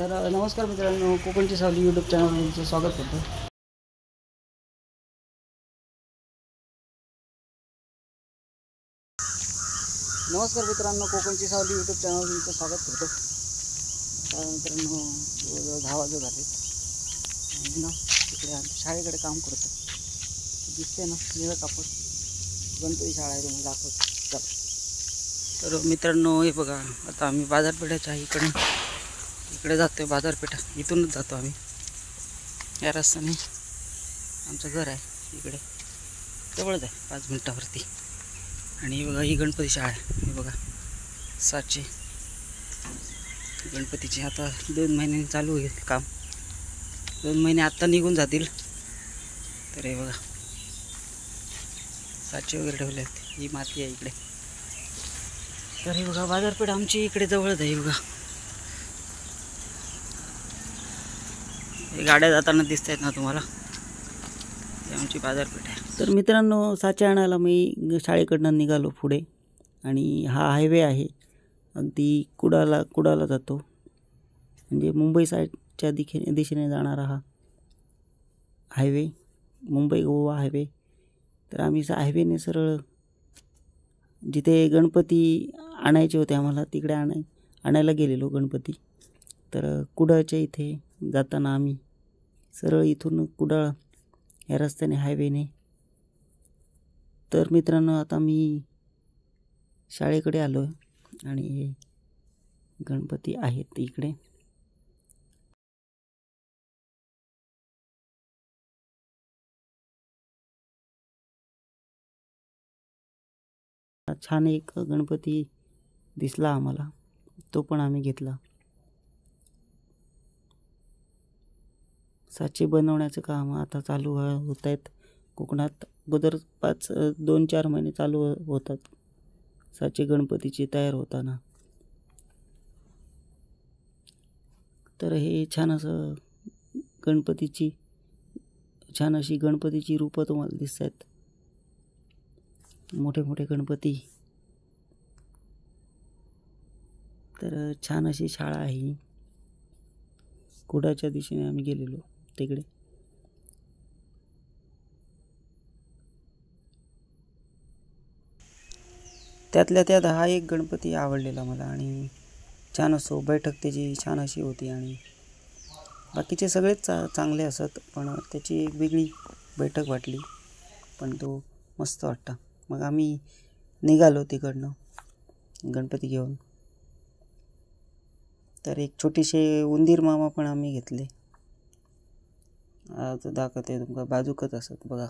तर नमस्कार मित्रांनो, कोकणची सावली यूट्यूब चॅनलमध्ये तुमचं स्वागत करतो. नमस्कार मित्रांनो, कोकणची सावली यूट्यूब चॅनलमध्ये तुमचं स्वागत करतो. तर मित्रांनो, जवळजवळ 10 वाजत झाले आणि ना तिकडे आम्ही शाळेकडे काम करतो. दिसते ना निळं कापड, गणपती शाळा आहे, तुम्हाला दाखवतो. चला. तर मित्रांनो, हे बघा, आता आम्ही बाजारपेठेच्या इकडे जातोय. बाजारपेठा इथूनच जातो आम्ही. या रस्त्याने आमचं घर आहे, इकडे जवळच आहे, 5 मिनिटावरती. आणि हे बघा, ही गणपती शाळा आहे. हे बघा, 700 गणपतीची. आता 2 महिन्यांनी चालू होईल काम. 2 महिने आत्ता निघून जातील. तर हे बघा, 700 वगैरे ठेवले आहेत. ही माती आहे इकडे. तर हे बघा, बाजारपेठ आमची इकडे जवळच आहे. हे बघा, हे गाड्या जाताना दिसत आहेत ना तुम्हाला, ही आमची बाजारपेठ आहे. तर मित्रांनो, साचे आणायला मी शाळेकडनं निघालो पुढे. आणि हा हायवे आहे, अगदी कुडाला जातो, म्हणजे मुंबई साईडच्या दिशेने जाणारा हा हायवे, मुंबई गोवा हायवे. तर आम्ही हायवेने सरळ जिथे गणपती आणायचे होते आम्हाला, तिकडे आणायला गेलेलो गणपती. तर कुडाळच्या इथे जाताना आम्ही सरळ इथून कुडाळ या रस्त्याने हायवेने. तर मित्रांनो, आता मी शाळेकडे आलो आहे आणि गणपती आहेत इकडे. छान एक गणपती दिसला आम्हाला, तो पण आम्ही घेतला. साचे बनवण्याचं काम आता चालू होत आहेत कोकणात. अगोदर 2-4 महिने चालू होतात साचे गणपतीचे तयार होताना. तर हे छान असं छान अशी गणपतीची रूपं तुम्हाला दिसत आहेत. मोठे मोठे गणपती. तर छान अशी शाळा आहे. कुडाच्या दिशेने आम्ही गेलेलो तिकडे. त्यातल्या त्यात हा एक गणपती आवडलेला मला, आणि छान असो बैठक त्याची छान अशी होती. आणि बाकीचे सगळेच चांगले असत, पण त्याची एक वेगळी बैठक वाटली, पण तो मस्त वाटता. मग आम्ही निघालो तिकडनं गणपती घेऊन. तर एक छोटीशे उंदीर मामा पण आम्ही घेतले. आता दाखवते तुमका, बाजूकच असत बघा,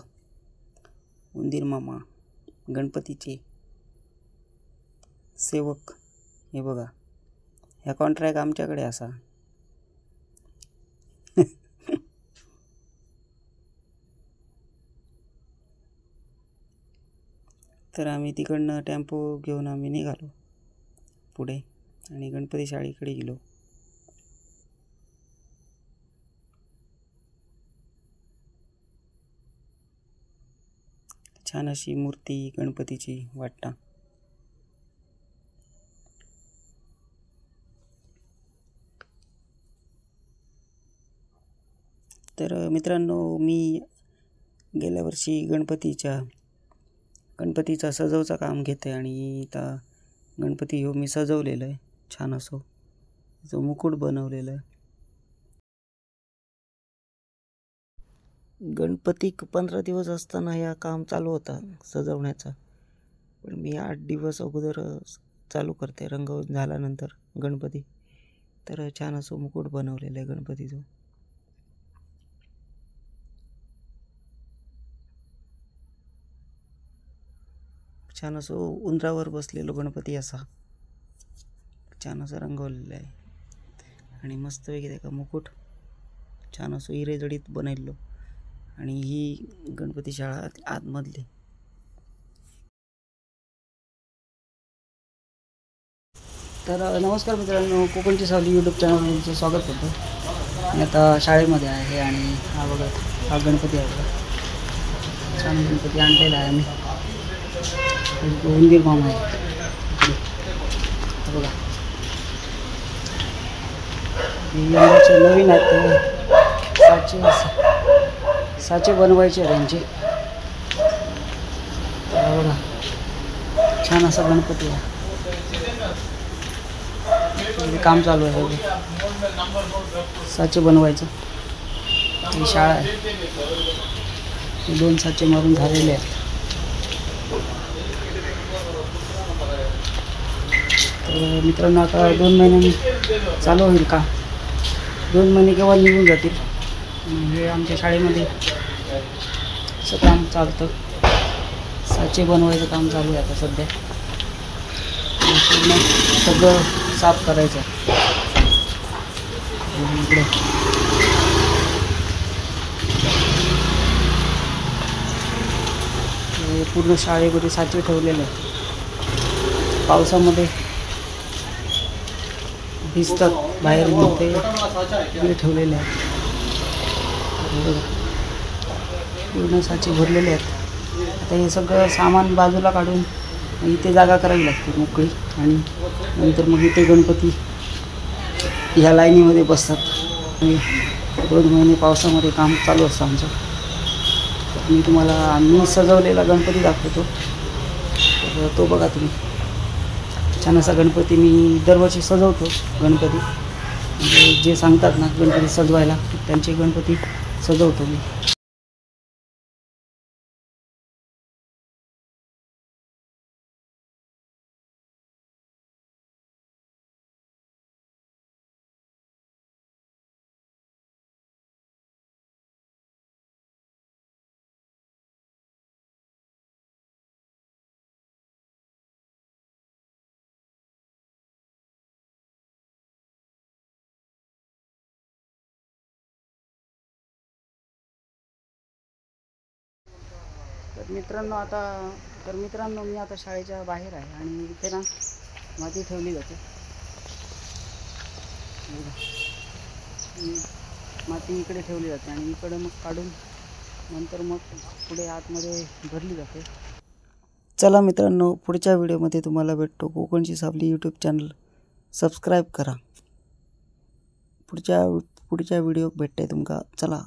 उंदीर मामा गणपतीचे सेवक. हे बघा, ह्या कॉन्ट्रॅक्ट आमच्याकडे असा. तर आम्ही तिकडनं टेम्पो घेऊन आम्ही निघालो पुढे आणि गणपती शाळेकडे गेलो. छान अशी मूर्ती गणपतीची वाटता. तर मित्रांनो, मी गेल्या वर्षी गणपतीचा सजवचा काम घेते. आणि आता गणपती हो मी सजवलेलं आहे छान असो. जो मुकुट बनवलेलं आहे. गणपती 15 दिवस असताना या काम चालू होता सजवण्याचा, पण मी 8 दिवस अगोदर चालू करते रंगवून झाल्यानंतर गणपती. तर छान असं मुकुट बनवलेलं आहे गणपतीचं. छान असं उंदरावर बसलेलो गणपती असा छान असं रंगवलेलं आहे. आणि मस्त वगैरे का मुकुट छान असं हिरे जडीत बनवलेलो. आणि ही गणपती शाळा आतमधली. तर नमस्कार मित्रांनो, कोकणची सावली यूट्यूब चॅनलमध्ये तुमचं स्वागत करतो. आणि आता शाळेमध्ये आहे. आणि हा बघा, हा गणपती आहे बघा, छान गणपती आणलेला आहे आम्ही. उंदीर मामा आहे बघा. यंदाचे नवीन आहेत साचे बनवायचे त्यांचे. बघा छान असा गणपती आहे. काम चालू आहे सगळं साचे बनवायचं. ही शाळा आहे. 2 साचे मारून झालेले आहेत. तर मित्रांनो आता 2 महिन्यांनी चालू होईल का. 2 महिने केव्हा निघून जातील. हे आमच्या शाळेमध्ये असं काम चालतं. साचे बनवायचं काम चालू आहे आता सध्या. पूर्ण सगळं साफ करायचं इकडे. पूर्ण शाळेमध्ये साचे ठेवलेले आहेत. पावसामध्ये भिजतात बाहेर ते इकडे ठेवलेले आहेत. पूर्ण साचे भरलेले आहेत. आता हे सगळं सामान बाजूला काढून इथे जागा करावी लागते मोकळी. आणि नंतर मग इथे गणपती ह्या लाईनीमध्ये बसतात. आणि 2 महिने पावसामध्ये काम चालू असतं आमचं. तर मी तुम्हाला मी सजवलेला गणपती दाखवतो. तर तो बघा तुम्ही. छान असा गणपती मी दरवर्षी सजवतो. गणपती म्हणजे जे सांगतात ना गणपती सजवायला त्यांचे गणपती सजवतो मी. तर मित्रांनो मी आता शाळेच्या बाहेर आहे आणि इथे ना माती ठेवली जाते. माती इकडे ठेवली जाते आणि इकडे मग काढून नंतर मग पुढे आतमध्ये भरली जाते. चला मित्रांनो, पुढच्या व्हिडिओमध्ये तुम्हाला भेटतो. कोकणची सावली यूट्यूब चॅनल सबस्क्राईब करा. पुढच्या व्हिडिओ भेटते तुमका. चला.